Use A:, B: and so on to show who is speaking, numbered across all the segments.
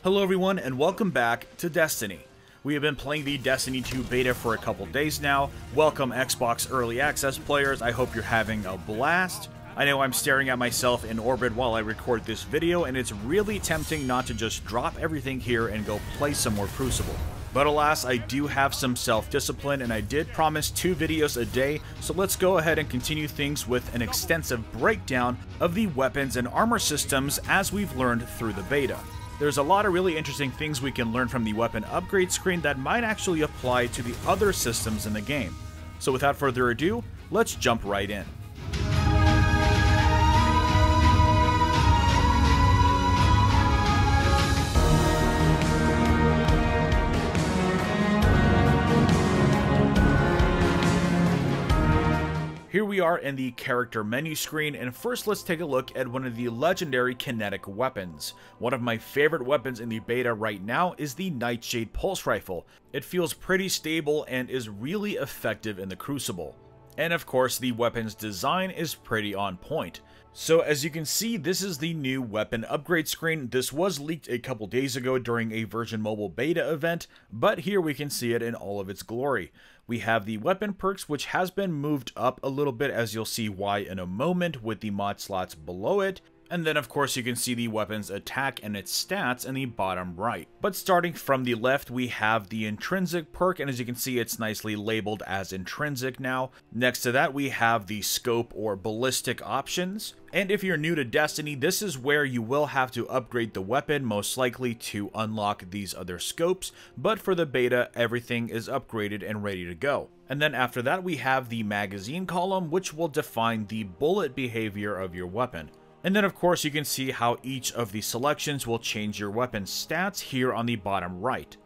A: Hello everyone and welcome back to Destiny. We have been playing the Destiny 2 beta for a couple days now. Welcome Xbox Early Access players, I hope you're having a blast. I know I'm staring at myself in orbit while I record this video and it's really tempting not to just drop everything here and go play some more Crucible. But alas, I do have some self-discipline and I did promise 2 videos a day, so let's go ahead and continue things with an extensive breakdown of the weapons and armor systems as we've learned through the beta. There's a lot of really interesting things we can learn from the weapon upgrade screen that might actually apply to the other systems in the game. So without further ado, let's jump right in. Here we are in the character menu screen, and first let's take a look at one of the legendary kinetic weapons. One of my favorite weapons in the beta right now is the Nightshade Pulse Rifle. It feels pretty stable and is really effective in the Crucible. And of course, the weapon's design is pretty on point. So as you can see, this is the new weapon upgrade screen. This was leaked a couple days ago during a Version Mobile beta event, but here we can see it in all of its glory. We have the weapon perks, which has been moved up a little bit, as you'll see why in a moment with the mod slots below it. And then of course you can see the weapon's attack and its stats in the bottom right. But starting from the left, we have the intrinsic perk, and as you can see it's nicely labeled as intrinsic now. Next to that we have the scope or ballistic options. And if you're new to Destiny, this is where you will have to upgrade the weapon, most likely to unlock these other scopes, but for the beta everything is upgraded and ready to go. And then after that we have the magazine column, which will define the bullet behavior of your weapon. And then of course you can see how each of the selections will change your weapon's stats here on the bottom right.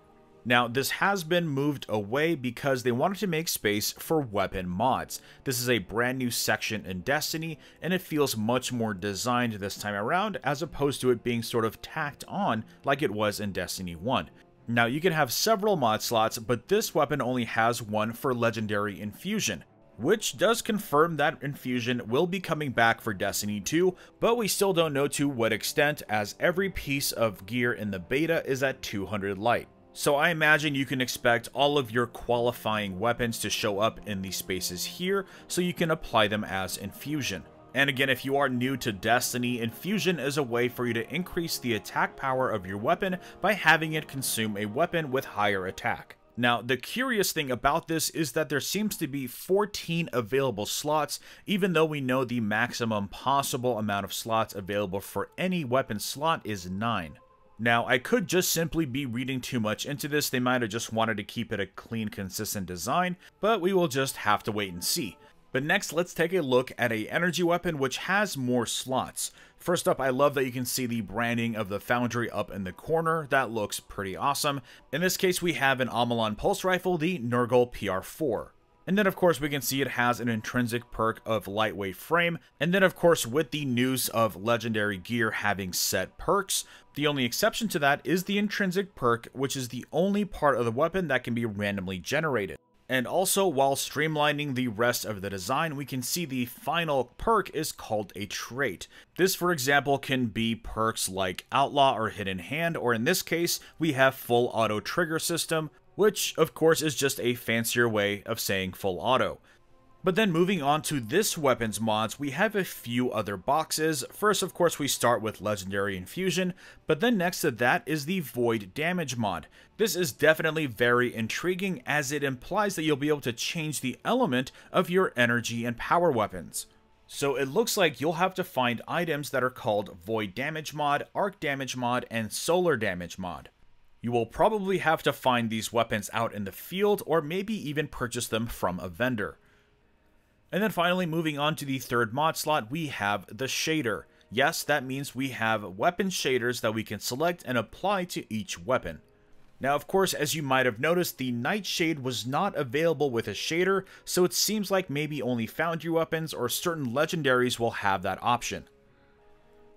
A: Now this has been moved away because they wanted to make space for weapon mods. This is a brand new section in Destiny and it feels much more designed this time around as opposed to it being sort of tacked on like it was in Destiny 1. Now you can have several mod slots, but this weapon only has one for Legendary Infusion, which does confirm that Infusion will be coming back for Destiny 2, but we still don't know to what extent, as every piece of gear in the beta is at 200 light. So I imagine you can expect all of your qualifying weapons to show up in these spaces here, so you can apply them as Infusion. And again, if you are new to Destiny, Infusion is a way for you to increase the attack power of your weapon by having it consume a weapon with higher attack. Now, the curious thing about this is that there seems to be 14 available slots, even though we know the maximum possible amount of slots available for any weapon slot is 9. Now, I could just simply be reading too much into this. They might have just wanted to keep it a clean, consistent design, but we will just have to wait and see. But next, let's take a look at an energy weapon which has more slots. First up, I love that you can see the branding of the Foundry up in the corner. That looks pretty awesome. In this case, we have an Amalon Pulse Rifle, the Nurgle PR4. And then of course we can see it has an intrinsic perk of lightweight frame. And then of course with the news of legendary gear having set perks, the only exception to that is the intrinsic perk, which is the only part of the weapon that can be randomly generated. And also, while streamlining the rest of the design, we can see the final perk is called a trait. This, for example, can be perks like Outlaw or Hidden Hand, or in this case, we have Full Auto Trigger System, which, of course, is just a fancier way of saying full auto. But then moving on to this weapon's mods, we have a few other boxes. First, of course, we start with Legendary Infusion, but then next to that is the Void Damage mod. This is definitely very intriguing as it implies that you'll be able to change the element of your energy and power weapons. So it looks like you'll have to find items that are called Void Damage mod, Arc Damage mod, and Solar Damage mod. You will probably have to find these weapons out in the field or maybe even purchase them from a vendor. And then finally, moving on to the third mod slot, we have the shader. Yes, that means we have weapon shaders that we can select and apply to each weapon. Now, of course, as you might have noticed, the Nightshade was not available with a shader, so it seems like maybe only Foundry weapons or certain legendaries will have that option.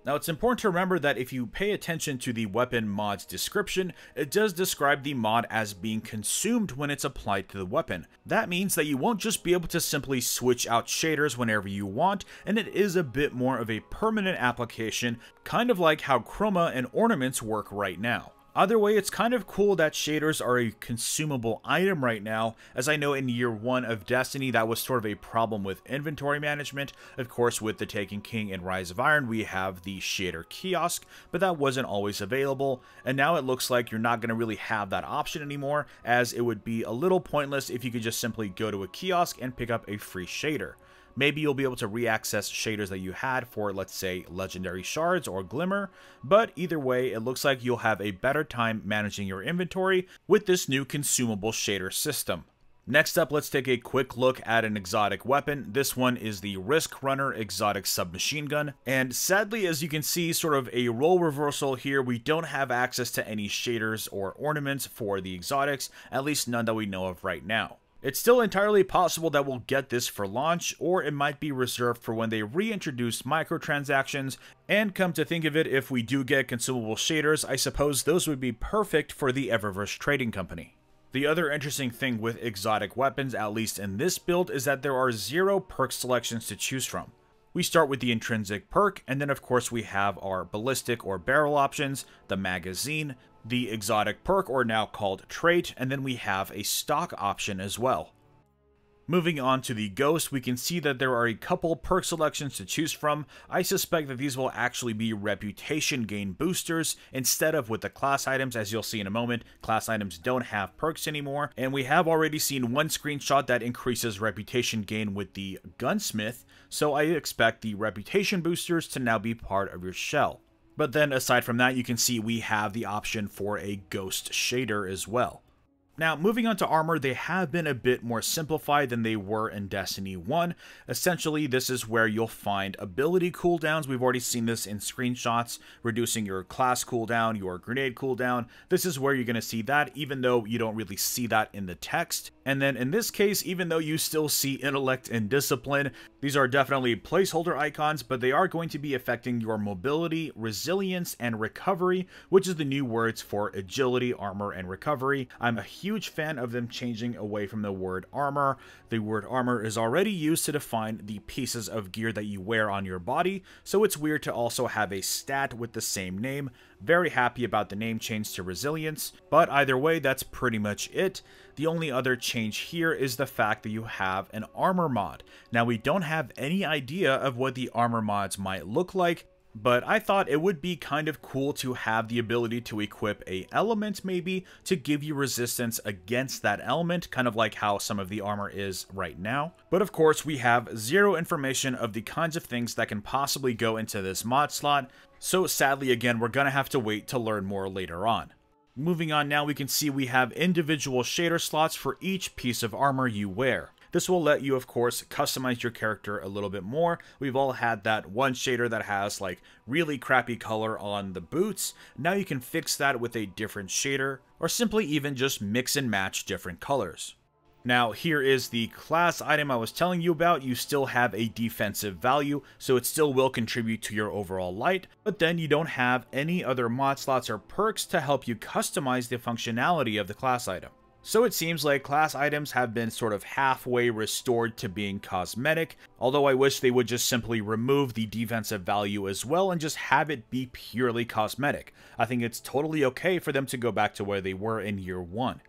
A: Now, it's important to remember that if you pay attention to the weapon mod's description, it does describe the mod as being consumed when it's applied to the weapon. That means that you won't just be able to simply switch out shaders whenever you want, and it is a bit more of a permanent application, kind of like how chroma and ornaments work right now. Either way, it's kind of cool that shaders are a consumable item right now, as I know in year 1 of Destiny that was sort of a problem with inventory management. Of course, with the Taken King and Rise of Iron, we have the shader kiosk, but that wasn't always available, and now it looks like you're not going to really have that option anymore, as it would be a little pointless if you could just simply go to a kiosk and pick up a free shader. Maybe you'll be able to re-access shaders that you had for, let's say, Legendary Shards or Glimmer, but either way, it looks like you'll have a better time managing your inventory with this new consumable shader system. Next up, let's take a quick look at an exotic weapon. This one is the Risk Runner Exotic Submachine Gun, and sadly, as you can see, sort of a role reversal here, we don't have access to any shaders or ornaments for the exotics, at least none that we know of right now. It's still entirely possible that we'll get this for launch, or it might be reserved for when they reintroduce microtransactions, and come to think of it, if we do get consumable shaders, I suppose those would be perfect for the Eververse Trading Company. The other interesting thing with exotic weapons, at least in this build, is that there are 0 perk selections to choose from. We start with the intrinsic perk, and then of course we have our ballistic or barrel options, the magazine, the exotic perk, or now called trait, and then we have a stock option as well. Moving on to the Ghost, we can see that there are a couple perk selections to choose from. I suspect that these will actually be reputation gain boosters instead of with the class items. As you'll see in a moment, class items don't have perks anymore, and we have already seen one screenshot that increases reputation gain with the Gunsmith, so I expect the reputation boosters to now be part of your shell. But then aside from that, you can see we have the option for a Ghost shader as well. Now, moving on to armor, they have been a bit more simplified than they were in Destiny 1. Essentially, this is where you'll find ability cooldowns. We've already seen this in screenshots, reducing your class cooldown, your grenade cooldown. This is where you're going to see that, even though you don't really see that in the text. And then in this case, even though you still see intellect and discipline, these are definitely placeholder icons, but they are going to be affecting your mobility, resilience, and recovery, which is the new words for agility, armor, and recovery. I'm a huge fan of them changing away from the word armor. The word armor is already used to define the pieces of gear that you wear on your body, so it's weird to also have a stat with the same name. Very happy about the name change to resilience, but either way, that's pretty much it. The only other change here is the fact that you have an armor mod. Now, we don't have any idea of what the armor mods might look like, but I thought it would be kind of cool to have the ability to equip a element maybe to give you resistance against that element, kind of like how some of the armor is right now. But of course, we have 0 information of the kinds of things that can possibly go into this mod slot, so sadly again, we're gonna have to wait to learn more later on. Moving on now, we can see we have individual shader slots for each piece of armor you wear. This will let you, of course, customize your character a little bit more. We've all had that one shader that has like really crappy color on the boots. Now you can fix that with a different shader, or simply even just mix and match different colors. Now, here is the class item I was telling you about. You still have a defensive value, so it still will contribute to your overall light, but then you don't have any other mod slots or perks to help you customize the functionality of the class item. So it seems like class items have been sort of halfway restored to being cosmetic, although I wish they would just simply remove the defensive value as well and just have it be purely cosmetic. I think it's totally okay for them to go back to where they were in year 1.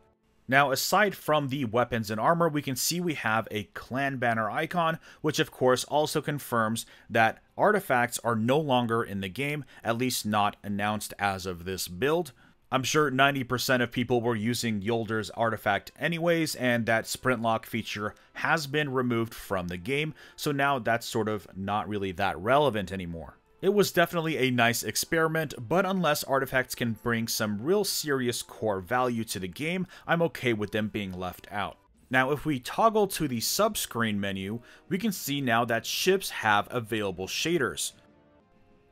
A: Now, aside from the weapons and armor, we can see we have a clan banner icon, which of course also confirms that artifacts are no longer in the game, at least not announced as of this build. I'm sure 90% of people were using Yolder's artifact anyways, and that sprint lock feature has been removed from the game, so now that's sort of not really that relevant anymore. It was definitely a nice experiment, but unless artifacts can bring some real serious core value to the game, I'm okay with them being left out. Now, if we toggle to the subscreen menu, we can see now that ships have available shaders.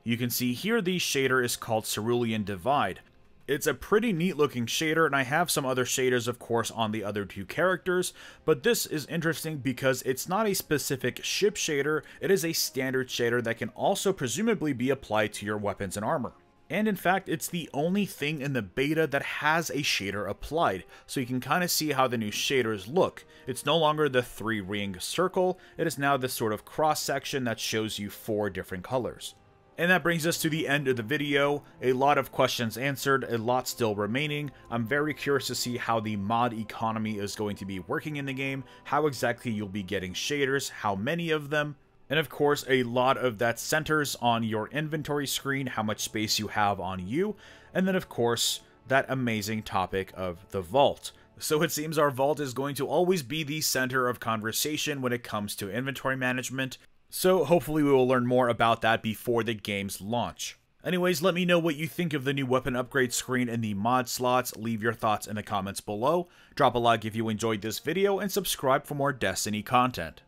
A: You can see here the shader is called Cerulean Divide. It's a pretty neat looking shader, and I have some other shaders of course on the other 2 characters, but this is interesting because it's not a specific ship shader, it is a standard shader that can also presumably be applied to your weapons and armor. And in fact, it's the only thing in the beta that has a shader applied, so you can kind of see how the new shaders look. It's no longer the 3-ring circle, it is now this sort of cross section that shows you 4 different colors. And that brings us to the end of the video. A lot of questions answered, a lot still remaining. I'm very curious to see how the mod economy is going to be working in the game, how exactly you'll be getting shaders, how many of them, and of course a lot of that centers on your inventory screen, how much space you have on you, and then of course that amazing topic of the vault. So it seems our vault is going to always be the center of conversation when it comes to inventory management. So hopefully we will learn more about that before the game's launch. Anyways, let me know what you think of the new weapon upgrade screen in the mod slots. Leave your thoughts in the comments below. Drop a like if you enjoyed this video, and subscribe for more Destiny content.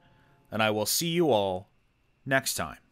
A: And I will see you all next time.